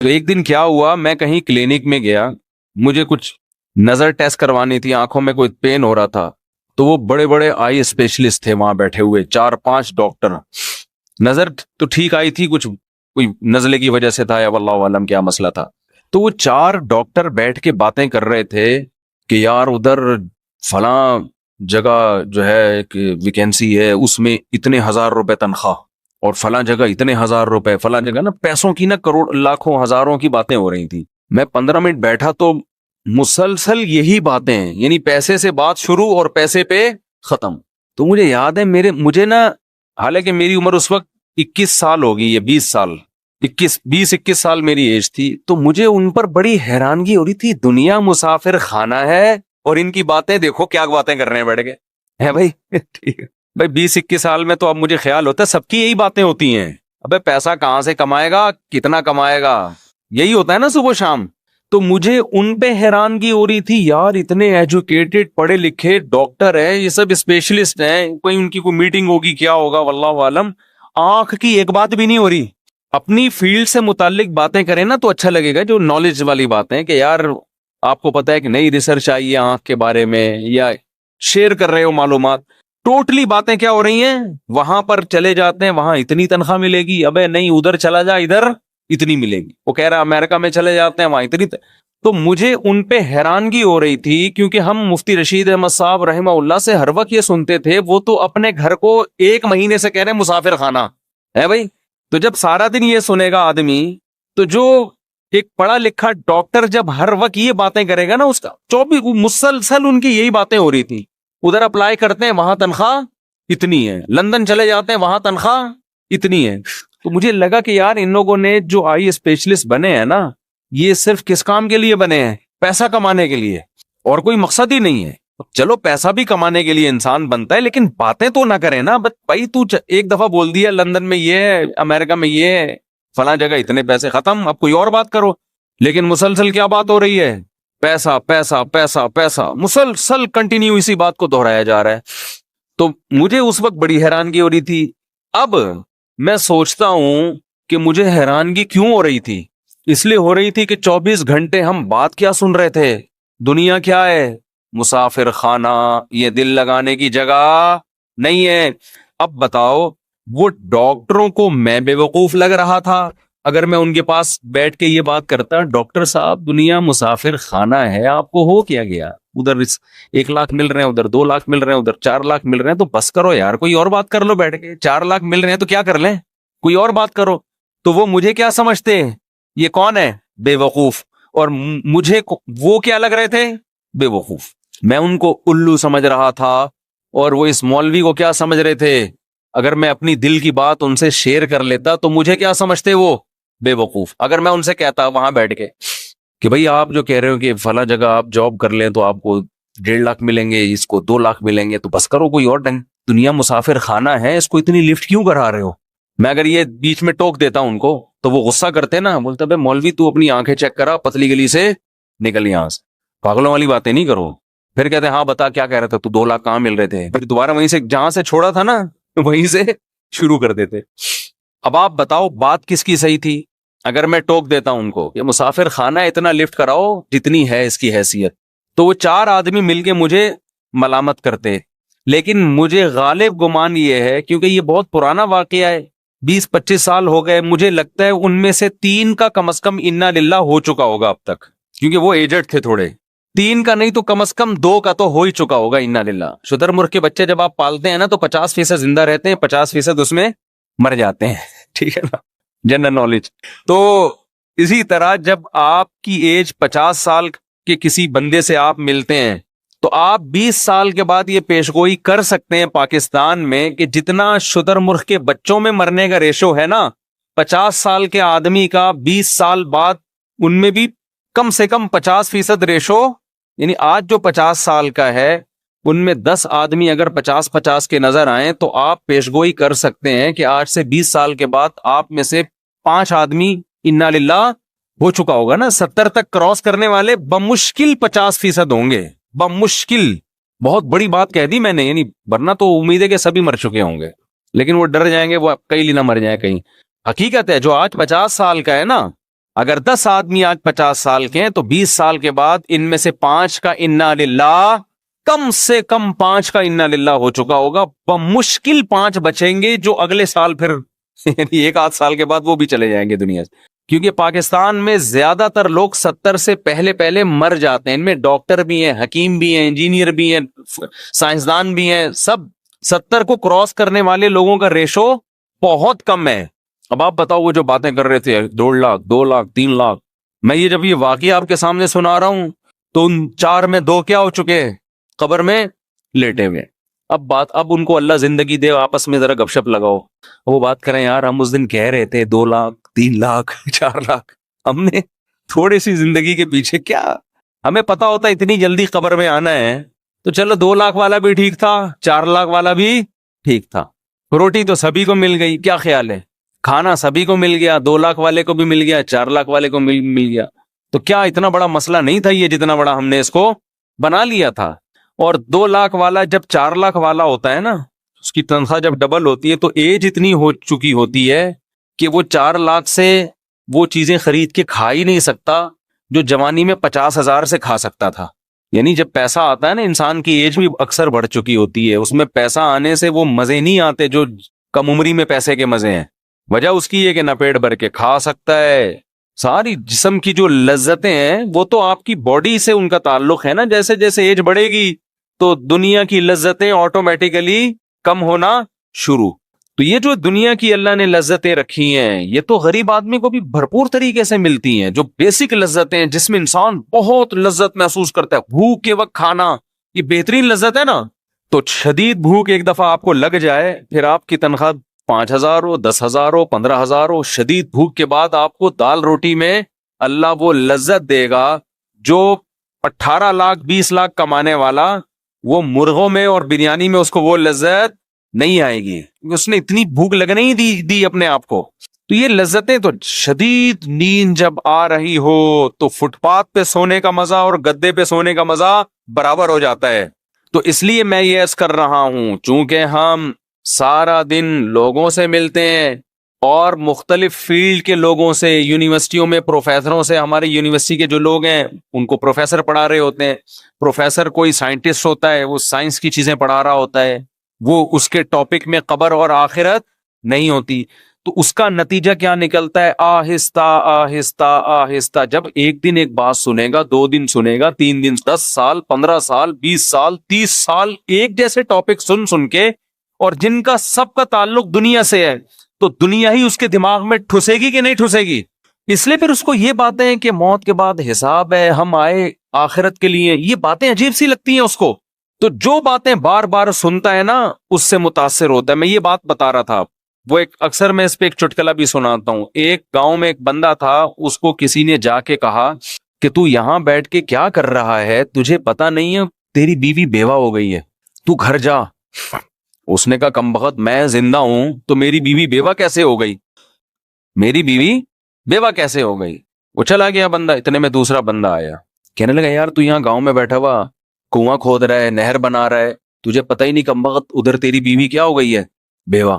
تو ایک دن کیا ہوا، میں کہیں کلینک میں گیا، مجھے کچھ نظر ٹیسٹ کوانی تھی، آنکھوں میں کوئی پین ہو رہا تھا، تو وہ بڑے بڑے آئی اسپیشلسٹ تھے وہاں بیٹھے ہوئے، 4-5 ڈاکٹر. نظر تو ٹھیک آئی تھی، کچھ کوئی نزلے کی وجہ سے تھا یا واللہ عالم کیا مسئلہ تھا. تو وہ 4 ڈاکٹر بیٹھ کے باتیں کر رہے تھے کہ یار ادھر فلاں جگہ جو ہے ایک ویکینسی ہے، اس میں اتنے 1000 روپے تنخواہ، اور فلاں جگہ اتنے 1000 روپے، فلاں جگہ نا پیسوں کی نا کروڑ لاکھوں ہزاروں کی باتیں ہو رہی تھی. میں 15 منٹ بیٹھا تو مسلسل یہی باتیں، یعنی پیسے سے بات شروع اور پیسے پہ ختم. تو مجھے یاد ہے مجھے نا، حالانکہ میری عمر اس وقت 21 سال ہوگی، یہ 20 سال 20-21 سال میری ایج تھی، تو مجھے ان پر بڑی حیرانگی ہو رہی تھی. دنیا مسافر خانہ ہے اور ان کی باتیں دیکھو کیا باتیں کر رہے ہیں بیٹھ کے، ہے بھائی. ٹھیک ہے بھائی، 20-21 سال میں تو اب مجھے خیال ہوتا ہے سب کی یہی باتیں ہوتی ہیں. ابے پیسہ کہاں سے کمائے گا، کتنا کمائے گا، یہی ہوتا ہے نا صبح شام. تو مجھے ان پہ حیرانگی ہو رہی تھی، یار اتنے ایجوکیٹڈ پڑھے لکھے ڈاکٹر ہیں، یہ سب اسپیشلسٹ ہیں، کوئی ان کی کوئی میٹنگ ہوگی کیا ہوگا واللہ عالم، آنکھ کی ایک بات بھی نہیں ہو رہی. اپنی فیلڈ سے متعلق باتیں کریں نا تو اچھا لگے گا، جو نالج والی باتیں کہ یار آپ کو پتا ہے کہ نئی ریسرچ آئی ہے آنکھ کے بارے میں، یا شیئر کر رہے ہو معلومات. ٹوٹلی باتیں کیا ہو رہی ہیں، وہاں پر چلے جاتے ہیں وہاں اتنی تنخواہ ملے گی، ابے نہیں ادھر چلا جا ادھر اتنی ملے گی. وہ کہہ رہا امریکہ میں چلے جاتے ہیں وہاں اتنی. تو مجھے ان پہ حیرانگی ہو رہی تھی، کیونکہ ہم مفتی رشید احمد صاحب رحمہ اللہ سے ہر وقت یہ سنتے تھے، وہ تو اپنے گھر کو 1 مہینے سے کہہ رہے ہیں مسافر خانہ ہے بھائی. تو جب سارا دن یہ سنے گا آدمی، تو جو ایک پڑھا لکھا ڈاکٹر جب ہر وقت یہ باتیں کرے گا نا، اس کا 24 مسلسل ان کی یہی باتیں ہو رہی تھی. ادھر اپلائی کرتے ہیں وہاں تنخواہ اتنی ہے، لندن چلے جاتے ہیں وہاں تنخواہ اتنی ہے. تو مجھے لگا کہ یار ان لوگوں نے جو آئی اسپیشلسٹ بنے ہیں نا، یہ صرف کس کام کے لیے بنے ہیں؟ پیسہ کمانے کے لیے، اور کوئی مقصد ہی نہیں ہے. چلو پیسہ بھی کمانے کے لیے انسان بنتا ہے، لیکن باتیں تو نہ کرے نا. بس بھائی تو ایک دفعہ بول دیا لندن میں یہ ہے، امریکہ میں یہ ہے، فلاں جگہ اتنے پیسے، ختم. اب کوئی اور بات کرو. لیکن مسلسل کیا بات ہو رہی ہے؟ پیسہ پیسہ پیسہ پیسہ، مسلسل کنٹینیو اسی بات کو دہرایا جا رہا ہے. تو مجھے اس وقت بڑی حیرانگی ہو رہی تھی. اب میں سوچتا ہوں کہ مجھے حیرانگی کیوں ہو رہی تھی. اس لیے ہو رہی تھی کہ 24 گھنٹے ہم بات کیا سن رہے تھے، دنیا کیا ہے، مسافر خانہ، یہ دل لگانے کی جگہ نہیں ہے. اب بتاؤ، وہ ڈاکٹروں کو میں بے وقوف لگ رہا تھا اگر میں ان کے پاس بیٹھ کے یہ بات کرتا، ڈاکٹر صاحب دنیا مسافر خانہ ہے، آپ کو ہو کیا گیا، ادھر 1 لاکھ مل رہے ہیں، ادھر 2 لاکھ مل رہے ہیں، ادھر 4 لاکھ مل رہے ہیں، تو بس کرو یار، کوئی اور بات کر لو بیٹھ کے. 4 لاکھ مل رہے ہیں تو کیا کر لیں، کوئی اور بات کرو. تو وہ مجھے کیا سمجھتے ہیں، یہ کون ہے، بے وقوف. اور مجھے وہ کیا لگ رہے تھے، بے وقوف. میں ان کو الو سمجھ رہا تھا، اور وہ اس مولوی کو کیا سمجھ رہے تھے. اگر میں اپنی دل کی بات ان سے شیئر کر لیتا تو مجھے کیا سمجھتے وہ، بے وقوف. اگر میں ان سے کہتا وہاں بیٹھ کے کہ بھئی آپ جو کہہ رہے ہو کہ فلاں جگہ آپ جاب کر لیں تو آپ کو 1.5 لاکھ ملیں گے، اس کو 2 لاکھ ملیں گے، تو بس کرو، کوئی اور ڈنگ، دنیا مسافر خانہ ہے، اس کو اتنی لفٹ کیوں کرا رہے ہو. میں اگر یہ بیچ میں ٹوک دیتا ان کو تو وہ غصہ کرتے نا، بولتا بھائی مولوی تو اپنی آنکھیں چیک کرا، پتلی گلی سے نکل یہاں سے، پاگلوں والی باتیں نہیں کرو. پھر کہتے ہیں ہاں بتا کیا کہہ رہے تھے تو، 2 لاکھ کہاں مل رہے تھے. پھر دوبارہ وہیں سے جہاں سے چھوڑا تھا نا وہیں سے شروع کر دیتے. اب آپ بتاؤ بات کس کی صحیح تھی. اگر میں ٹوک دیتا ہوں ان کو کہ مسافر خانہ اتنا لفٹ کراؤ جتنی ہے اس کی حیثیت، تو وہ 4 آدمی مل کے مجھے ملامت کرتے. لیکن مجھے غالب گمان یہ ہے، کیونکہ یہ بہت پرانا واقعہ ہے، 20-25 سال ہو گئے، مجھے لگتا ہے ان میں سے 3 کا کم از کم انا للہ ہو چکا ہوگا اب تک، کیونکہ وہ ایجڈ تھے تھوڑے. 3 کا نہیں تو کم از کم 2 کا تو ہو ہی چکا ہوگا انا للہ. شدر مرغ کے بچے جب آپ پالتے ہیں نا تو 50% زندہ رہتے ہیں، 50% اس میں مر جاتے ہیں. ٹھیک ہے نا، جنرل نالج. تو اسی طرح جب آپ کی ایج 50 سال کے کسی بندے سے آپ ملتے ہیں تو آپ 20 سال کے بعد یہ پیشگوئی کر سکتے ہیں پاکستان میں کہ جتنا شدر مرغ کے بچوں میں مرنے کا ریشو ہے نا، 50 سال کے آدمی کا 20 سال بعد ان میں بھی کم سے کم 50% ریشو، یعنی آج جو 50 سال کا ہے ان میں 10 آدمی اگر 50-50 کے نظر آئیں تو آپ پیشگوئی کر سکتے ہیں کہ آج سے 20 سال کے بعد آپ میں سے 5 آدمی انا للہ ہو چکا ہوگا نا. 70 تک کراس کرنے والے بمشکل 50% ہوں گے، بمشکل. بہت بڑی بات کہہ دی میں نے، یعنی ورنہ تو امید ہے کہ سبھی مر چکے ہوں گے، لیکن وہ ڈر جائیں گے وہ کئی نہ مر جائیں کہیں. حقیقت ہے جو آج 50 سال کا ہے نا، اگر 10 آدمی آج 50 سال کے ہیں تو 20 سال کے بعد ان میں سے 5 کا انا للہ، کم سے کم 5 کا انا للہ ہو چکا ہوگا، بمشکل 5 بچیں گے جو اگلے سال پھر یعنی 1 آدھ سال کے بعد وہ بھی چلے جائیں گے دنیا سے. کیونکہ پاکستان میں زیادہ تر لوگ 70 سے پہلے مر جاتے ہیں. ان میں ڈاکٹر بھی ہیں، حکیم بھی ہیں، انجینئر بھی ہیں، سائنسدان بھی ہیں، سب 70 کو کراس کرنے والے لوگوں کا ریشو بہت کم ہے. اب آپ بتاؤ وہ جو باتیں کر رہے تھے 1.5 لاکھ 2 لاکھ 3 لاکھ، میں یہ جب یہ واقعہ آپ کے سامنے سنا رہا ہوں تو ان 4 میں 2 کیا ہو چکے، قبر میں لیٹے ہوئے. اب ان کو اللہ زندگی دے، آپس میں ذرا گپ شپ لگاؤ، وہ بات کریں یار ہم اس دن کہہ رہے تھے 2 لاکھ 3 لاکھ 4 لاکھ، ہم نے تھوڑی سی زندگی کے پیچھے کیا، ہمیں پتا ہوتا اتنی جلدی قبر میں آنا ہے تو چلو 2 لاکھ والا بھی ٹھیک تھا، 4 لاکھ والا بھی ٹھیک تھا. روٹی تو سبھی کو مل گئی، کیا خیال ہے، کھانا سبھی کو مل گیا، 2 لاکھ والے کو بھی مل گیا، 4 لاکھ والے کو مل گیا، تو کیا اتنا بڑا مسئلہ نہیں تھا یہ جتنا بڑا ہم نے اس کو بنا لیا تھا. اور 2 لاکھ والا جب 4 لاکھ والا ہوتا ہے نا، اس کی تنخواہ جب ڈبل ہوتی ہے تو ایج اتنی ہو چکی ہوتی ہے کہ وہ 4 لاکھ سے وہ چیزیں خرید کے کھا ہی نہیں سکتا جو جوانی میں 50,000 سے کھا سکتا تھا. یعنی جب پیسہ آتا ہے نا، انسان کی ایج بھی اکثر بڑھ چکی ہوتی ہے، اس میں پیسہ آنے سے وہ مزے نہیں آتے جو کم عمری میں پیسے کے مزے ہیں. وجہ اس کی ہے کہ نہ پیٹ بھر کے کھا سکتا ہے، ساری جسم کی جو لذتیں ہیں وہ تو آپ کی باڈی سے ان کا تعلق ہے نا. جیسے جیسے ایج بڑھے گی تو دنیا کی لذتیں آٹومیٹیکلی کم ہونا شروع. تو یہ جو دنیا کی اللہ نے لذتیں رکھی ہیں یہ تو غریب آدمی کو بھی بھرپور طریقے سے ملتی ہیں، جو بیسک لذتیں ہیں جس میں انسان بہت لذت محسوس کرتا ہے. بھوک کے وقت کھانا یہ بہترین لذت ہے نا. تو شدید بھوک ایک دفعہ آپ کو لگ جائے، پھر آپ کی تنخواہ 5,000 ہو، 10,000 ہو، 15,000 ہو، شدید بھوک کے بعد آپ کو دال روٹی میں اللہ وہ لذت دے گا جو 18 لاکھ 20 لاکھ کمانے والا وہ مرغوں میں اور بریانی میں اس کو وہ لذت نہیں آئے گی، اس نے اتنی بھوک لگنے ہی دی اپنے آپ کو. تو یہ لذتیں تو شدید نیند جب آ رہی ہو تو فٹ پاتھ پہ سونے کا مزہ اور گدے پہ سونے کا مزہ برابر ہو جاتا ہے. تو اس لیے میں یہ عرض کر رہا ہوں، چونکہ ہم سارا دن لوگوں سے ملتے ہیں اور مختلف فیلڈ کے لوگوں سے، یونیورسٹیوں میں پروفیسروں سے، ہماری یونیورسٹی کے جو لوگ ہیں ان کو پروفیسر پڑھا رہے ہوتے ہیں، پروفیسر کوئی سائنٹسٹ ہوتا ہے وہ سائنس کی چیزیں پڑھا رہا ہوتا ہے، وہ اس کے ٹاپک میں قبر اور آخرت نہیں ہوتی. تو اس کا نتیجہ کیا نکلتا ہے، آہستہ آہستہ آہستہ جب ایک دن ایک بات سنے گا، 2 دن سنے گا، 3 دن، 10 سال 15 سال 20 سال 30 سال ایک جیسے ٹاپک سن کے، اور جن کا سب کا تعلق دنیا سے ہے، تو دنیا ہی اس کے دماغ میں ٹھسے گی کہ نہیں ٹھسے گی. اس لیے پھر اس کو یہ باتیں کہ موت کے بعد حساب ہے، ہم آئے آخرت کے لیے، یہ باتیں عجیب سی لگتی ہیں اس کو. تو جو باتیں بار بار سنتا ہے نا اس سے متاثر ہوتا ہے. میں یہ بات بتا رہا تھا، وہ اکثر میں اس پہ ایک چٹکلا بھی سناتا ہوں. ایک گاؤں میں ایک بندہ تھا، اس کو کسی نے جا کے کہا کہ تو یہاں بیٹھ کے کیا کر رہا ہے، تجھے پتا نہیں ہے تیری بیوی بیوہ ہو گئی ہے، تو گھر جا. اس نے کہا کمبخت میں زندہ ہوں تو میری بیوی بیوہ کیسے ہو گئی، میری بیوی بیوہ کیسے ہو گئی. وہ چلا گیا بندہ. اتنے میں دوسرا بندہ آیا، کہنے لگا یار تو یہاں گاؤں میں بیٹھا ہوا کنواں کھود رہا ہے، نہر بنا رہا ہے، تجھے پتہ ہی نہیں کمبخت ادھر تیری بیوی کیا ہو گئی ہے، بیوہ.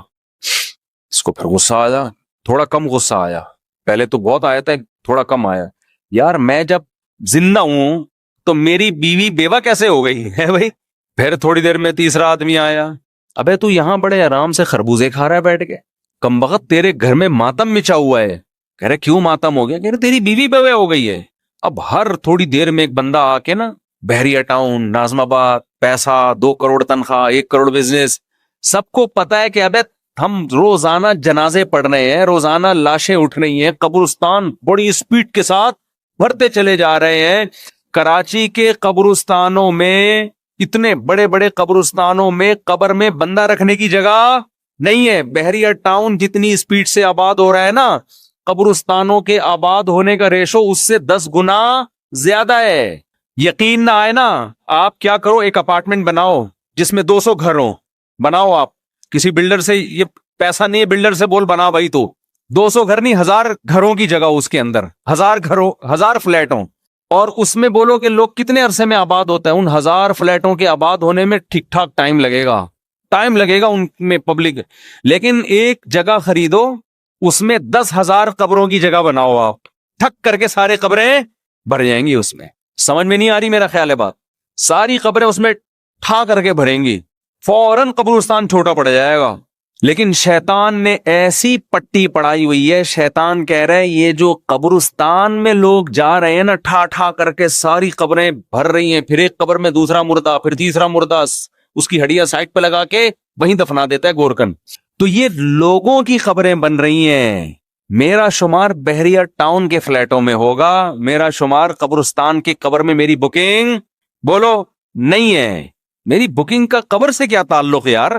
اس کو پھر غصہ آیا، تھوڑا کم غصہ آیا، پہلے تو بہت آیا تھا، تھوڑا کم آیا. یار میں جب زندہ ہوں تو میری بیوی بیوہ کیسے ہو گئی ہے بھائی. پھر تھوڑی دیر میں تیسرا آدمی آیا، ابے تو یہاں بڑے آرام سے خربوزے کھا رہا ہے بیٹھ کے، کمبخت تیرے گھر میں ماتم مچا ہوا ہے. کہہ رہے کیوں ماتم ہو گیا، کہہ رہے تیری بیوی بیوہ ہو گئی ہے. اب ہر تھوڑی دیر میں ایک بندہ آ کے نا، بحریہ ٹاؤن، ناظم آباد، پیسہ، 2 کروڑ تنخواہ، 1 کروڑ بزنس، سب کو پتا ہے کہ ابے ہم روزانہ جنازے پڑھ رہے ہیں، روزانہ لاشیں اٹھ رہی ہیں، قبرستان بڑی سپیڈ کے ساتھ بھرتے چلے جا رہے ہیں. کراچی کے قبرستانوں میں، اتنے بڑے بڑے قبرستانوں میں قبر میں بندہ رکھنے کی جگہ نہیں ہے. بحریہ ٹاؤن جتنی سپیڈ سے آباد ہو رہا ہے نا، قبرستانوں کے آباد ہونے کا ریشو اس سے 10 گنا زیادہ ہے. یقین نہ آئے نا، آپ کیا کرو، ایک اپارٹمنٹ بناؤ جس میں 200 گھر ہوں، بناؤ آپ. کسی بلڈر سے، یہ پیسہ نہیں ہے بلڈر سے بول بنا بھائی، تو 200 گھر نہیں، 1000 گھروں کی جگہ اس کے اندر، 1000 گھروں، 1000 فلیٹ ہوں، اور اس میں بولو کہ لوگ کتنے عرصے میں آباد ہوتا ہے. ان 1000 فلیٹوں کے آباد ہونے میں ٹھیک ٹھاک ٹائم لگے گا ان میں پبلک. لیکن ایک جگہ خریدو، اس میں 10,000 قبروں کی جگہ بناؤ آپ، ٹھک کر کے سارے قبریں بھر جائیں گی اس میں. سمجھ میں نہیں آ رہی میرا خیال ہے بات؟ ساری قبریں اس میں ٹھا کر کے بھریں گی, فوراً قبرستان چھوٹا پڑ جائے گا. لیکن شیطان نے ایسی پٹی پڑائی ہوئی ہے, شیطان کہہ رہے یہ جو قبرستان میں لوگ جا رہے ہیں نا, ٹھا ٹھا کر کے ساری قبریں بھر رہی ہیں, پھر ایک قبر میں دوسرا مردہ, پھر تیسرا مردہ, اس کی ہڈیاں سائڈ پہ لگا کے وہیں دفنا دیتا ہے گورکن. تو یہ لوگوں کی قبریں بن رہی ہیں. میرا شمار بحریہ ٹاؤن کے فلیٹوں میں ہوگا, میرا شمار قبرستان کی قبر میں میری بکنگ بولو نہیں ہے. میری بکنگ کا قبر سے کیا تعلق یار؟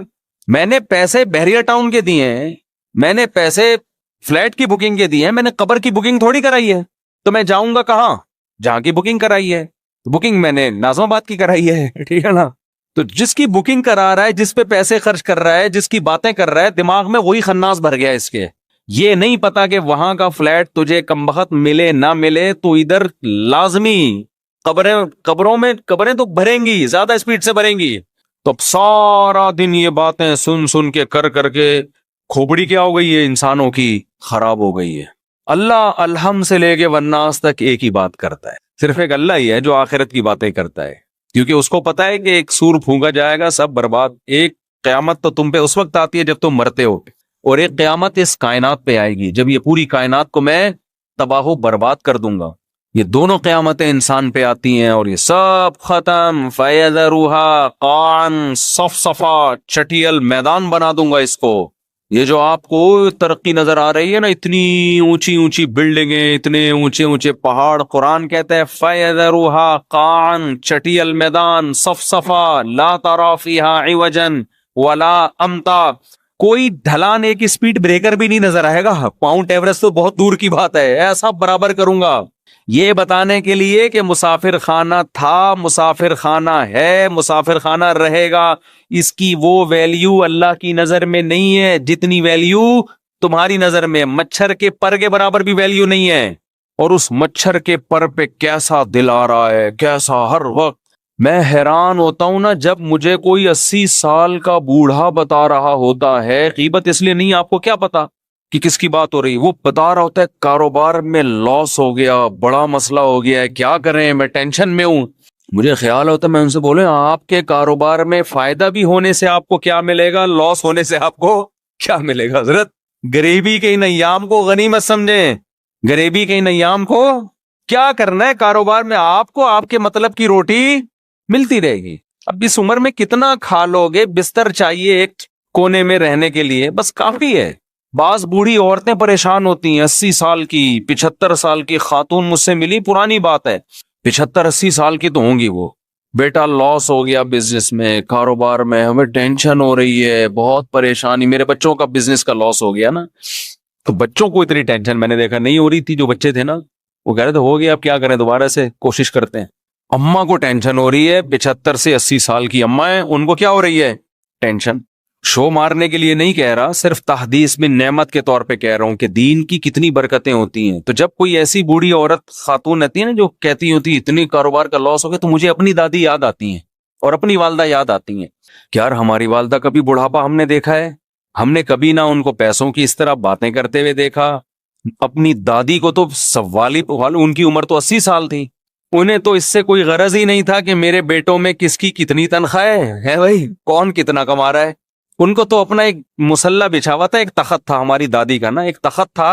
میں نے پیسے بحریہ ٹاؤن کے دیے ہیں, میں نے پیسے فلیٹ کی بکنگ کے دیے ہیں, میں نے قبر کی بکنگ تھوڑی کرائی ہے. تو میں جاؤں گا کہاں؟ جہاں کی بکنگ کرائی ہے. بکنگ میں نے ناظم آباد کی کرائی ہے, ٹھیک ہے نا. تو جس کی بکنگ کرا رہا ہے, جس پہ پیسے خرچ کر رہا ہے, جس کی باتیں کر رہا ہے, دماغ میں وہی خناس بھر گیا اس کے. یہ نہیں پتا کہ وہاں کا فلیٹ تجھے کمبخت ملے نہ ملے, تو ادھر لازمی قبروں میں قبریں تو بھریں گی, زیادہ اسپیڈ سے بھریں گی. تو اب سارا دن یہ باتیں سن سن کے کر کے کھوپڑی کیا ہو گئی ہے انسانوں کی, خراب ہو گئی ہے. اللہ الحم سے لے کے والناس تک ایک ہی بات کرتا ہے, صرف ایک اللہ ہی ہے جو آخرت کی باتیں کرتا ہے, کیونکہ اس کو پتا ہے کہ ایک سور پھونکا جائے گا, سب برباد. ایک قیامت تو تم پہ اس وقت آتی ہے جب تم مرتے ہو, اور ایک قیامت اس کائنات پہ آئے گی جب یہ پوری کائنات کو میں تباہ و برباد کر دوں گا. یہ دونوں قیامتیں انسان پہ آتی ہیں اور یہ سب ختم. فَيَذَرُهَا قَاعًا صَفْصَفًا, چٹیل میدان بنا دوں گا اس کو. یہ جو آپ کو ترقی نظر آ رہی ہے نا, اتنی اونچی اونچی بلڈنگیں, اتنے اونچے اونچے پہاڑ, قرآن کہتا ہے فَيَذَرُهَا قَاعًا, چٹیل میدان, صَفْصَفًا لَا تَرَىٰ فِيهَا عِوَجًا وَلَا أَمْتًا, کوئی ڈھلان, ایک سپیڈ بریکر بھی نہیں نظر آئے گا. ماؤنٹ ایوریسٹ تو بہت دور کی بات ہے, ایسا برابر کروں گا. یہ بتانے کے لیے کہ مسافر خانہ تھا, مسافر خانہ ہے, مسافر خانہ رہے گا. اس کی وہ ویلیو اللہ کی نظر میں نہیں ہے جتنی ویلیو تمہاری نظر میں. مچھر کے پر کے برابر بھی ویلیو نہیں ہے. اور اس مچھر کے پر پہ کیسا دل آ رہا ہے, کیسا ہر وقت. میں حیران ہوتا ہوں نا جب مجھے کوئی 80 سال کا بوڑھا بتا رہا ہوتا ہے, غیبت اس لیے نہیں, آپ کو کیا پتا کہ کس کی بات ہو رہی, وہ بتا رہا ہوتا ہے کاروبار میں لاس ہو گیا, بڑا مسئلہ ہو گیا ہے, کیا کریں, میں ٹینشن میں ہوں. مجھے خیال ہوتا ہے میں ان سے بولے آپ کے کاروبار میں فائدہ بھی ہونے سے آپ کو کیا ملے گا, لاس ہونے سے آپ کو کیا ملے گا. حضرت غریبی کے نیام کو غنیمت سمجھیں, غریبی کے نیام کو کیا کرنا ہے کاروبار میں, آپ کو آپ کے مطلب کی روٹی ملتی رہے گی. اب اس عمر میں کتنا کھا لو گے, بستر چاہیے ایک کونے میں رہنے کے لیے, بس کافی ہے. بعض بوڑھی عورتیں پریشان ہوتی ہیں, 80 سال کی 75 سال کی خاتون مجھ سے ملی, پرانی بات ہے, 75-80 سال کی تو ہوں گی وہ. بیٹا لاس ہو گیا بزنس میں, کاروبار میں, ہمیں ٹینشن ہو رہی ہے, بہت پریشانی, میرے بچوں کا بزنس کا لاس ہو گیا نا. تو بچوں کو اتنی ٹینشن میں نے دیکھا نہیں ہو رہی تھی, جو بچے تھے نا وہ کہہ رہے تھے ہو گیا, اب کیا کریں, دوبارہ سے کوشش کرتے ہیں. اماں کو ٹینشن ہو رہی ہے, 75 سے 80 سال کی اماں ہیں, ان کو کیا ہو رہی ہے ٹینشن. شو مارنے کے لیے نہیں کہہ رہا, صرف تحدیث میں نعمت کے طور پہ کہہ رہا ہوں کہ دین کی کتنی برکتیں ہوتی ہیں. تو جب کوئی ایسی بوڑھی عورت خاتون رہتی ہے نا جو کہتی ہوتی اتنی کاروبار کا لاس ہو گیا, تو مجھے اپنی دادی یاد آتی ہیں اور اپنی والدہ یاد آتی ہیں. یار ہماری والدہ کبھی بڑھاپا ہم نے دیکھا ہے, ہم نے کبھی نہ ان کو پیسوں کی اس طرح باتیں کرتے ہوئے دیکھا. اپنی دادی کو تو سوالی ان کی عمر تو 80 سال تھی, انہیں تو اس سے کوئی غرض ہی نہیں تھا کہ میرے بیٹوں میں کس کی کتنی تنخواہ ہے بھائی, کون کتنا کما رہا ہے. ان کو تو اپنا ایک مسلح بچھا ہوا تھا, ایک تخت تھا ہماری دادی کا نا, ایک تخت تھا,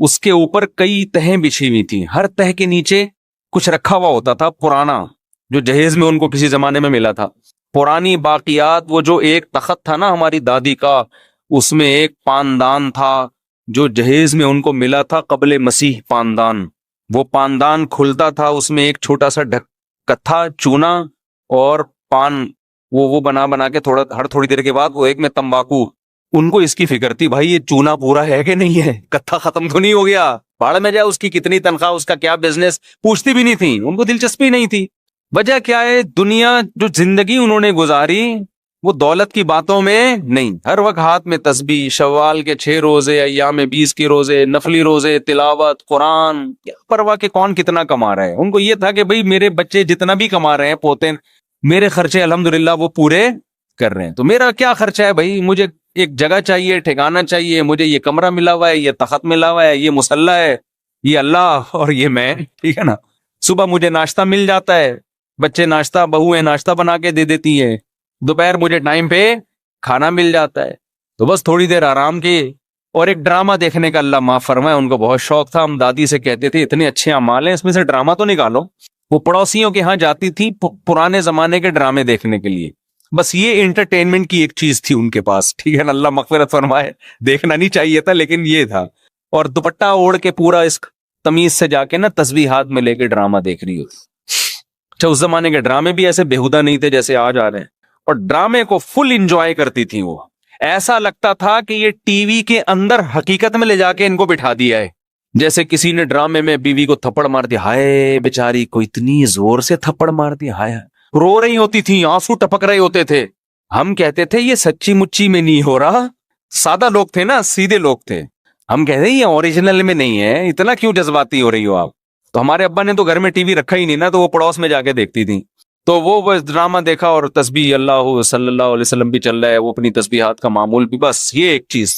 اس کے اوپر کئی تہیں بچھی ہوئی تھی, ہر تہ کے نیچے کچھ رکھا ہوا ہوتا تھا پرانا, جو جہیز میں ان کو کسی زمانے میں ملا تھا, پرانی باقیات. وہ جو ایک تخت تھا نا ہماری دادی کا, اس میں ایک پاندان تھا جو جہیز میں ان کو ملا تھا قبل مسیح پاندان. وہ پاندان کھلتا تھا, اس میں ایک چھوٹا سا کتھا چونا اور پان وہ بنا کے ہر تھوڑی دیر کے بعد وہ ایک میں تمباکو. ان کو اس کی فکر تھی بھائی یہ چونا پورا ہے کہ نہیں ہے, کتھا ختم تو نہیں ہو گیا, باڑ میں جائے, اس کی کتنی تنخواہ, اس کا کیا بزنس, پوچھتی بھی نہیں تھی, ان کو دلچسپی نہیں تھی. وجہ کیا ہے, دنیا جو زندگی انہوں نے گزاری وہ دولت کی باتوں میں نہیں, ہر وقت ہاتھ میں تسبیح, شوال کے 6 روزے, ایام 20 کے روزے, نفلی روزے, تلاوت قرآن, کیا پرواہ کہ کون کتنا کما رہا ہے. ان کو یہ تھا کہ بھئی میرے بچے جتنا بھی کما رہے ہیں پوتے, میرے خرچے الحمدللہ وہ پورے کر رہے ہیں, تو میرا کیا خرچہ ہے بھائی, مجھے ایک جگہ چاہیے, ٹھکانہ چاہیے, مجھے یہ کمرہ ملا ہوا ہے, یہ تخت ملا ہوا ہے, یہ مصلی ہے, یہ اللہ اور یہ میں, ٹھیک ہے نا. صبح مجھے ناشتہ مل جاتا ہے, بچے ناشتہ, بہویں ناشتہ بنا کے دے دیتی ہیں, دوپہر مجھے ٹائم پہ کھانا مل جاتا ہے, تو بس تھوڑی دیر آرام کی. اور ایک ڈرامہ دیکھنے کا اللہ معاف فرمائے ان کو بہت شوق تھا, ہم دادی سے کہتے تھے اتنے اچھے اعمال ہیں اس میں سے ڈرامہ تو نکالو. وہ پڑوسیوں کے ہاں جاتی تھی پرانے زمانے کے ڈرامے دیکھنے کے لیے, بس یہ انٹرٹینمنٹ کی ایک چیز تھی ان کے پاس, ٹھیک ہے نا, اللہ مغفرت فرمائے. دیکھنا نہیں چاہیے تھا لیکن یہ تھا. اور دوپٹہ اوڑھ کے پورا اس تمیز سے جا کے نا تسبیح ہاتھ میں لے کے ڈرامہ دیکھ رہی ہو. اچھا, اس زمانے کے ڈرامے بھی ایسے بےہودہ نہیں تھے جیسے آج آ رہے ہیں, اور ڈرامے کو فل انجوائے کرتی تھی وہ. ایسا لگتا تھا کہ یہ ٹی وی کے اندر حقیقت میں لے جا کے ان کو بٹھا دیا ہے. جیسے کسی نے ڈرامے میں بیوی کو تھپڑ مار دیا, ہائے بیچاری کو اتنی زور سے تھپڑ مار دیا, ہائے, رو رہی ہوتی تھی, آنسو ٹپک رہے ہوتے تھے. ہم کہتے تھے یہ سچی مچی میں نہیں ہو رہا, سادہ لوگ تھے نا, سیدھے لوگ تھے. ہم کہتے ہیں یہ اوریجنل میں نہیں ہے, اتنا کیوں جذباتی ہو رہی ہو آپ. تو ہمارے ابا نے تو گھر میں ٹی وی رکھا ہی نہیں نا, تو وہ پڑوس میں جا کے دیکھتی تھی. تو وہ ڈرامہ دیکھا اور تسبیح اللہ صلی اللہ علیہ وسلم بھی چل رہا ہے, وہ اپنی تسبیحات کا معمول بھی, بس یہ ایک چیز.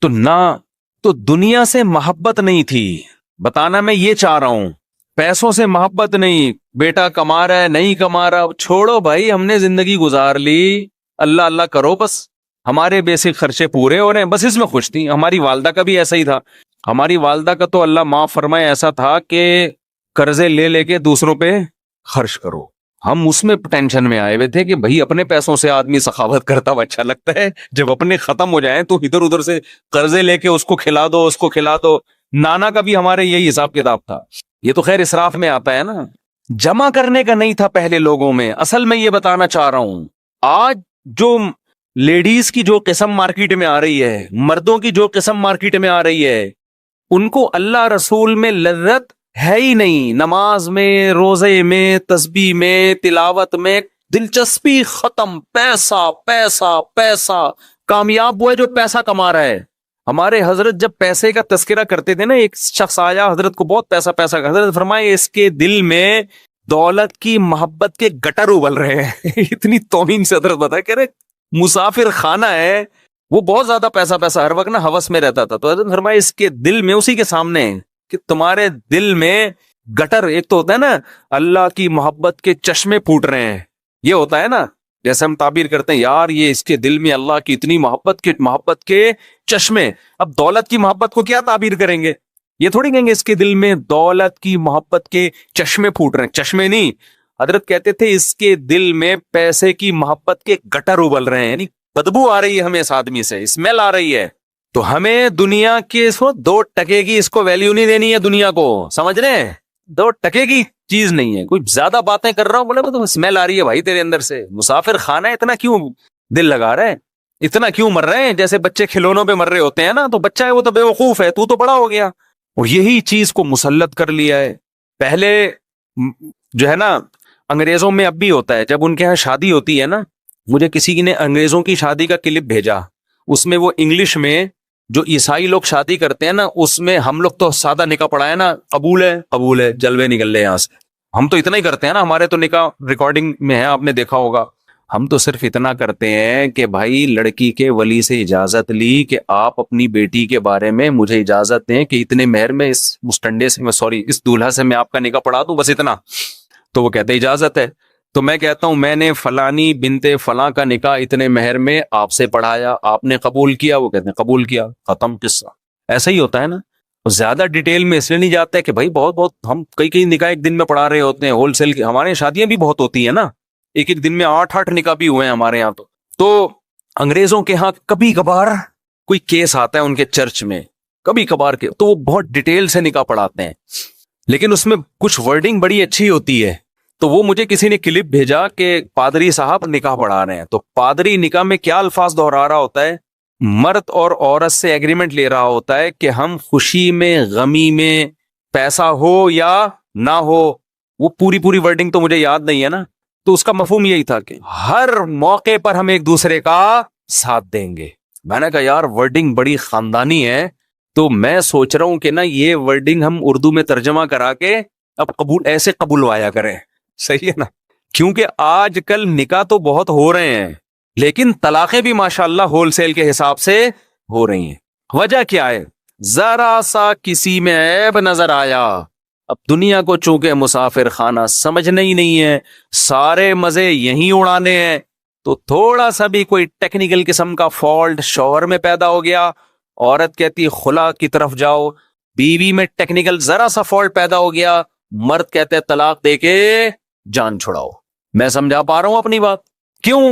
تو نہ تو دنیا سے محبت نہیں تھی, بتانا میں یہ چاہ رہا ہوں. پیسوں سے محبت نہیں, بیٹا کما رہا ہے نہیں کما رہا, چھوڑو بھائی, ہم نے زندگی گزار لی, اللہ اللہ کرو, بس ہمارے بیسک خرچے پورے ہو رہے ہیں, بس اس میں خوش تھی. ہماری والدہ کا بھی ایسا ہی تھا. ہماری والدہ کا تو اللہ معاف فرمائے ایسا تھا کہ قرضے لے لے کے دوسروں پہ خرچ کرو. ہم اس میں ٹینشن میں آئے ہوئے تھے کہ بھائی اپنے پیسوں سے آدمی سخاوت کرتا ہوا اچھا لگتا ہے, جب اپنے ختم ہو جائیں تو ادھر ادھر سے قرضے لے کے اس کو کھلا دو, اس کو کھلا دو. نانا کا بھی ہمارے یہی حساب کتاب تھا. یہ تو خیر اسراف میں آتا ہے نا, جمع کرنے کا نہیں تھا پہلے لوگوں میں. اصل میں یہ بتانا چاہ رہا ہوں, آج جو لیڈیز کی جو قسم مارکیٹ میں آ رہی ہے, مردوں کی جو قسم مارکیٹ میں آ رہی ہے, ان کو اللہ رسول میں لذت ہے ہی نہیں. نماز میں, روزے میں, تسبیح میں, تلاوت میں دلچسپی ختم. پیسہ پیسہ پیسہ, کامیاب وہ ہے جو پیسہ کما رہا ہے. ہمارے حضرت جب پیسے کا تذکرہ کرتے تھے نا, ایک شخص آیا, حضرت کو بہت پیسہ پیسہ, حضرت فرمائے اس کے دل میں دولت کی محبت کے گٹر ابل رہے ہیں. اتنی توہین سے حضرت بتایا, کہہ رہے مسافر خانہ ہے, وہ بہت زیادہ پیسہ پیسہ ہر وقت نا ہوس میں رہتا تھا. تو حضرت فرمائے اس کے دل میں, اسی کے سامنے کہ تمہارے دل میں گٹر, ایک تو ہوتا ہے نا اللہ کی محبت کے چشمے پھوٹ رہے ہیں, یہ ہوتا ہے نا, جیسے ہم تعبیر کرتے ہیں یار یہ اس کے دل میں اللہ کی اتنی محبت کے چشمے. اب دولت کی محبت کو کیا تعبیر کریں گے, یہ تھوڑی کہیں گے اس کے دل میں دولت کی محبت کے چشمے پھوٹ رہے ہیں, چشمے نہیں. حضرت کہتے تھے اس کے دل میں پیسے کی محبت کے گٹر ابل رہے ہیں, یعنی بدبو آ رہی ہے ہمیں اس آدمی سے, اسمیل آ رہی ہے. تو ہمیں دنیا کے 2 ٹکے کی اس کو ویلیو نہیں دینی ہے دنیا کو, سمجھ رہے ہیں, 2 ٹکے کی چیز نہیں ہے. کوئی زیادہ باتیں کر رہا ہوں, بولے تو اسمیل آ رہی ہے بھائی تیرے اندر سے, مسافر خانہ ہے, اتنا کیوں دل لگا رہے ہیں, اتنا کیوں مر رہے ہیں, جیسے بچے کھلونوں پہ مر رہے ہوتے ہیں نا, تو بچہ ہے وہ تو بے وقوف ہے, تو بڑا ہو گیا. اور یہی چیز کو مسلط کر لیا ہے. پہلے جو ہے نا انگریزوں میں اب بھی ہوتا ہے, جب ان کے ہاں شادی ہوتی ہے نا, مجھے کسی نے انگریزوں کی شادی کا کلپ بھیجا, اس میں وہ انگلش میں جو عیسائی لوگ شادی کرتے ہیں نا, اس میں ہم لوگ تو سادہ نکاح پڑھا ہے نا, قبول ہے قبول ہے, جلوے نکل رہے یہاں سے, ہم تو اتنا ہی کرتے ہیں نا, ہمارے تو نکاح ریکارڈنگ میں ہے, آپ نے دیکھا ہوگا. ہم تو صرف اتنا کرتے ہیں کہ بھائی لڑکی کے ولی سے اجازت لی کہ آپ اپنی بیٹی کے بارے میں مجھے اجازت دیں کہ اتنے مہر میں اس مستنڈے سے, اس دولہا سے میں آپ کا نکاح پڑھا دوں, بس اتنا. تو وہ کہتے اجازت ہے. تو میں کہتا ہوں میں نے فلانی بنتے فلاں کا نکاح اتنے مہر میں آپ سے پڑھایا, آپ نے قبول کیا, وہ کہتے ہیں قبول کیا, ختم قصہ. ایسا ہی ہوتا ہے نا. زیادہ ڈیٹیل میں اس لیے نہیں جاتا ہے کہ بھائی بہت ہم کئی نکاح ایک دن میں پڑھا رہے ہوتے ہیں, ہول سیل کی ہمارے شادیاں بھی بہت ہوتی ہیں نا, ایک دن میں 8 نکاح بھی ہوئے ہیں ہمارے یہاں. تو انگریزوں کے ہاں کبھی کبھار کوئی کیس آتا ہے ان کے چرچ میں, کبھی کبھار کے, تو وہ بہت ڈیٹیل سے نکاح پڑھاتے ہیں, لیکن اس میں کچھ ورڈنگ بڑی اچھی ہوتی ہے. تو وہ مجھے کسی نے کلپ بھیجا کہ پادری صاحب نکاح پڑھا رہے ہیں, تو پادری نکاح میں کیا الفاظ دہرا رہا ہوتا ہے, مرد اور عورت سے ایگریمنٹ لے رہا ہوتا ہے کہ ہم خوشی میں غمی میں پیسہ ہو یا نہ ہو, وہ پوری ورڈنگ تو مجھے یاد نہیں ہے نا, تو اس کا مفہوم یہی تھا کہ ہر موقع پر ہم ایک دوسرے کا ساتھ دیں گے. میں نے کہا یار ورڈنگ بڑی خاندانی ہے, تو میں سوچ رہا ہوں کہ نا یہ ورڈنگ ہم اردو میں ترجمہ کرا کے اب ایسے قبولوایا کریں, صحیح ہے نا, کیونکہ آج کل نکاح تو بہت ہو رہے ہیں لیکن طلاقیں بھی ماشاءاللہ ہول سیل کے حساب سے ہو رہی ہیں. وجہ کیا ہے, ذرا سا کسی میں عیب نظر آیا، اب دنیا کو چونکہ مسافر خانہ سمجھنا ہی نہیں ہے، سارے مزے یہیں اڑانے ہیں، تو تھوڑا سا بھی کوئی ٹیکنیکل قسم کا فالٹ شوہر میں پیدا ہو گیا، عورت کہتی خلا کی طرف جاؤ، بیوی میں ٹیکنیکل ذرا سا فالٹ پیدا ہو گیا، مرد کہتے طلاق دے کے جان چھڑاؤ۔ میں سمجھا پا رہا ہوں اپنی بات؟ کیوں؟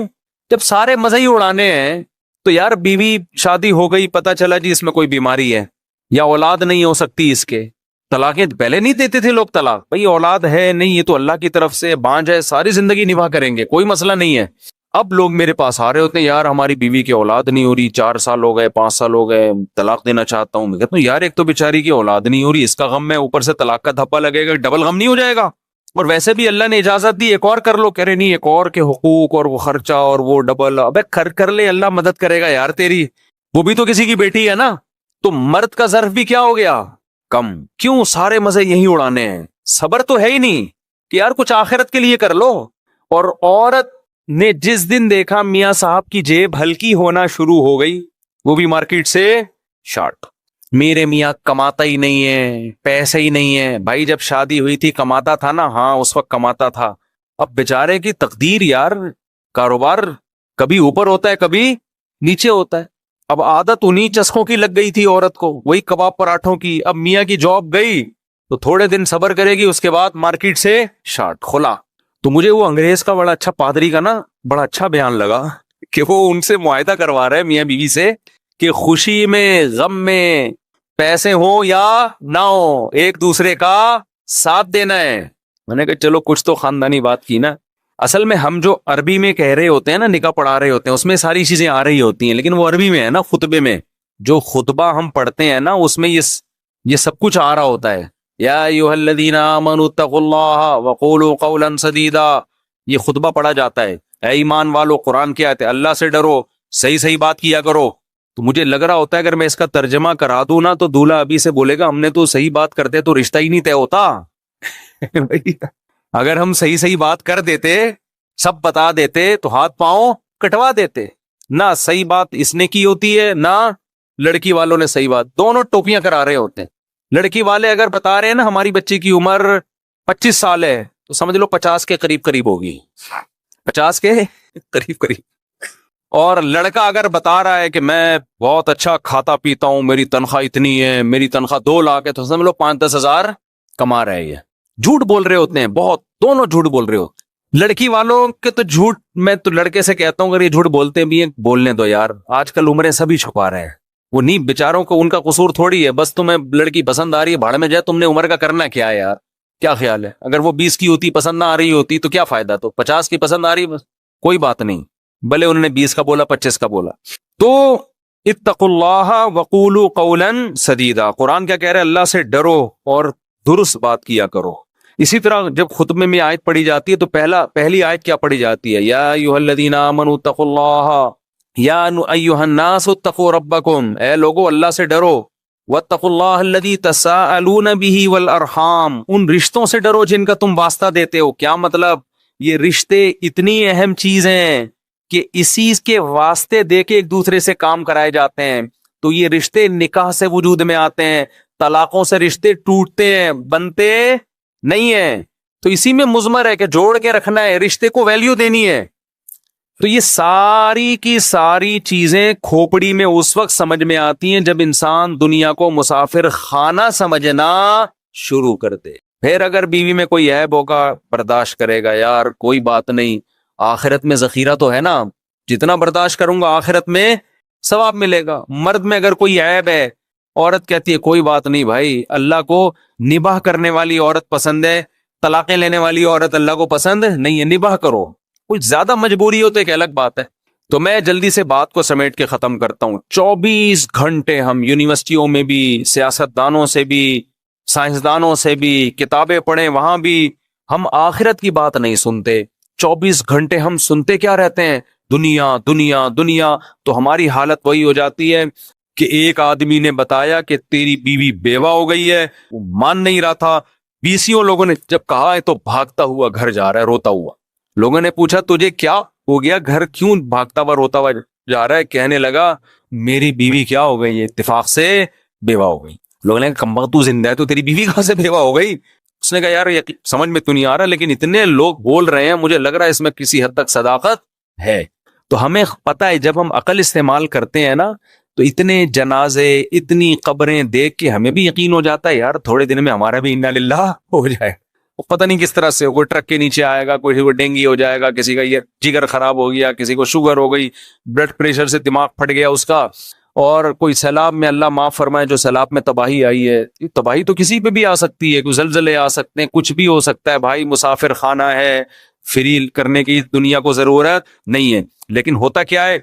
جب سارے مزے ہی اڑانے ہیں تو یار بیوی شادی ہو گئی، پتہ چلا جی اس میں کوئی بیماری ہے یا اولاد نہیں ہو سکتی اس کے، طلاقیں پہلے نہیں دیتے تھے لوگ طلاق، بھئی اولاد ہے نہیں، یہ تو اللہ کی طرف سے بانجھ ہے، ساری زندگی نبھا کریں گے، کوئی مسئلہ نہیں ہے۔ اب لوگ میرے پاس آ رہے ہوتے ہیں، یار ہماری بیوی کی اولاد نہیں ہو رہی، 4 سال ہو گئے، 5 سال ہو گئے، طلاق دینا چاہتا ہوں۔ میں کہتا ہوں یار ایک تو بیچاری کی اولاد نہیں ہو رہی، اس کا غم ہے، اوپر سے طلاق کا دھبا لگے گا، ڈبل غم نہیں ہو جائے گا؟ اور ویسے بھی اللہ نے اجازت دی ایک اور کر لو، کہہ رہے نہیں ایک اور کے حقوق اور وہ خرچہ اور وہ ڈبل، ابے کر لے، اللہ مدد کرے گا یار تیری، وہ بھی تو کسی کی بیٹی ہے نا۔ تو مرد کا ظرف بھی کیا ہو گیا؟ کم۔ کیوں؟ سارے مزے یہی اڑانے ہیں، صبر تو ہے ہی نہیں کہ یار کچھ آخرت کے لیے کر لو۔ اور عورت نے جس دن دیکھا میاں صاحب کی جیب ہلکی ہونا شروع ہو گئی، وہ بھی مارکیٹ سے شارٹ، میرے میاں کماتا ہی نہیں ہے، پیسے ہی نہیں ہے۔ بھائی جب شادی ہوئی تھی کماتا تھا نا؟ ہاں اس وقت کماتا تھا، اب بیچارے کی تقدیر یار، کاروبار کبھی اوپر ہوتا ہے کبھی نیچے ہوتا ہے، اب عادت انہی چسکوں کی لگ گئی تھی عورت کو، وہی کباب پراٹھوں کی۔ اب میاں کی جاب گئی تو تھوڑے دن صبر کرے گی، اس کے بعد مارکیٹ سے شارٹ، کھلا۔ تو مجھے وہ انگریز کا بڑا اچھا پادری کا نا بڑا اچھا بیان لگا کہ وہ ان سے معاہدہ کروا رہے میاں بیوی سے کہ خوشی میں غم میں پیسے ہوں یا نہ ہو ایک دوسرے کا ساتھ دینا ہے۔ میں نے کہا چلو کچھ تو خاندانی بات کی نا۔ اصل میں ہم جو عربی میں کہہ رہے ہوتے ہیں نا، نکاح پڑھا رہے ہوتے ہیں، اس میں ساری چیزیں آ رہی ہوتی ہیں، لیکن وہ عربی میں ہے نا، خطبے میں جو خطبہ ہم پڑھتے ہیں نا اس میں یہ سب کچھ آ رہا ہوتا ہے۔ یا ایھا الذین آمنوا اتقوا اللہ وقولوا قولا سدیدا، یہ خطبہ پڑھا جاتا ہے، اے ایمان والو، قرآن کی آیت ہے، اللہ سے ڈرو، صحیح بات کیا کرو۔ تو مجھے لگ رہا ہوتا ہے اگر میں اس کا ترجمہ کرا دوں نا تو دولہا ابھی سے بولے گا ہم نے تو صحیح بات کرتے تو رشتہ ہی نہیں طے ہوتا۔ اگر ہم صحیح بات کر دیتے، سب بتا دیتے تو ہاتھ پاؤں کٹوا دیتے، نہ صحیح بات اس نے کی ہوتی ہے نہ لڑکی والوں نے صحیح بات، دونوں ٹوپیاں کرا رہے ہوتے ہیں۔ لڑکی والے اگر بتا رہے ہیں نا ہماری بچی کی عمر 25 سال ہے تو سمجھ لو 50 کے قریب ہوگی، 50 کے قریب۔ اور لڑکا اگر بتا رہا ہے کہ میں بہت اچھا کھاتا پیتا ہوں، میری تنخواہ اتنی ہے، میری تنخواہ 2 لاکھ ہے، تو سمجھ لو 5-10 ہزار کما رہے ہیں۔ یہ جھوٹ بول رہے ہوتے ہیں، بہت، دونوں جھوٹ بول رہے ہوتے۔ لڑکی والوں کے تو جھوٹ، میں تو لڑکے سے کہتا ہوں اگر یہ جھوٹ بولتے بھی ہیں بولنے دو یار، آج کل عمریں سبھی چھپا رہے ہیں، وہ نہیں بیچاروں کو، ان کا قصور تھوڑی ہے، بس تمہیں لڑکی پسند آ رہی ہے، بھاڑ میں جائے، تم نے عمر کا کرنا کیا ہے یار؟ کیا خیال ہے؟ اگر وہ 20 کی ہوتی پسند نہ آ رہی ہوتی تو کیا فائدہ؟ تو 50 کی پسند آ رہی، بس کوئی بات نہیں، بھلے انہوں نے 20 کا بولا 25 کا بولا۔ تو اتقوا اللہ وقولوا قولا سدیدا، قرآن کیا کہہ رہے ہیں؟ اللہ سے ڈرو اور درست بات کیا کرو۔ اسی طرح جب خطبے میں آیت پڑھی جاتی ہے تو پہلی آیت کیا پڑھی جاتی ہے؟ یا ایھا الذین آمنوا اتقوا اللہ یا ایھا الناس اتقوا ربکم، اے لوگو اللہ سے ڈرو، واتقوا اللہ الذی تساءلون بہ والارحام، ان رشتوں سے ڈرو جن کا تم واسطہ دیتے ہو۔ کیا مطلب؟ یہ رشتے اتنی اہم چیز ہیں کہ اسی کے واسطے دے کے ایک دوسرے سے کام کرائے جاتے ہیں، تو یہ رشتے نکاح سے وجود میں آتے ہیں، طلاقوں سے رشتے ٹوٹتے ہیں، بنتے نہیں ہیں۔ تو اسی میں مضمر ہے کہ جوڑ کے رکھنا ہے، رشتے کو ویلیو دینی ہے۔ تو یہ ساری کی ساری چیزیں کھوپڑی میں اس وقت سمجھ میں آتی ہیں جب انسان دنیا کو مسافر خانہ سمجھنا شروع کر دے۔ پھر اگر بیوی میں کوئی عیب ہوگا برداشت کرے گا، یار کوئی بات نہیں، آخرت میں ذخیرہ تو ہے نا، جتنا برداشت کروں گا آخرت میں ثواب ملے گا۔ مرد میں اگر کوئی عیب ہے، عورت کہتی ہے کوئی بات نہیں بھائی، اللہ کو نباہ کرنے والی عورت پسند ہے، طلاقیں لینے والی عورت اللہ کو پسند نہیں ہے، نباہ کرو۔ کچھ زیادہ مجبوری ہو تو ایک الگ بات ہے۔ تو میں جلدی سے بات کو سمیٹ کے ختم کرتا ہوں۔ 24 گھنٹے ہم یونیورسٹیوں میں بھی، سیاستدانوں سے بھی، سائنسدانوں سے بھی کتابیں پڑھیں، وہاں بھی ہم آخرت کی بات نہیں سنتے۔ 24 گھنٹے ہم سنتے کیا رہتے ہیں؟ دنیا دنیا دنیا۔ تو ہماری حالت وہی ہو جاتی ہے کہ ایک آدمی نے بتایا کہ تیری بیوی بیوہ ہو گئی ہے، وہ مان نہیں رہا تھا، 20 لوگوں نے جب کہا ہے تو بھاگتا ہوا گھر جا رہا ہے، روتا ہوا۔ لوگوں نے پوچھا تجھے کیا ہو گیا، گھر کیوں بھاگتا ہوا روتا ہوا جا رہا ہے؟ کہنے لگا میری بیوی کیا ہو گئی ہے، اتفاق سے بیوہ ہو گئی. لوگوں نے کہا کمبخت تو زندہ ہے تو تیری بیوی کہاں سے بیوہ ہو گئی؟ اس نے کہا یار یہ سمجھ میں تو نہیں آ رہا لیکن اتنے لوگ بول رہے ہیں مجھے لگ رہا ہے اس میں کسی حد تک صداقت ہے. تو ہمیں پتہ ہے جب ہم عقل استعمال کرتے ہیں نا تو اتنے جنازے اتنی قبریں دیکھ کے ہمیں بھی یقین ہو جاتا ہے یار تھوڑے دن میں ہمارا بھی انا للہ ہو جائے. پتہ نہیں کس طرح سے کوئی ٹرک کے نیچے آئے گا, کوئی کو ڈینگی ہو جائے گا, کسی کا یہ جگر خراب ہو گیا, کسی کو شوگر ہو گئی, بلڈ پریشر سے دماغ پھٹ گیا اس کا, اور کوئی سیلاب میں اللہ معاف فرمائے جو سیلاب میں تباہی آئی ہے. یہ تباہی تو کسی پہ بھی آ سکتی ہے, کوئی زلزلے آ سکتے ہیں, کچھ بھی ہو سکتا ہے بھائی. مسافر خانہ ہے, فری کرنے کی دنیا کو ضرورت نہیں ہے. لیکن ہوتا کیا ہے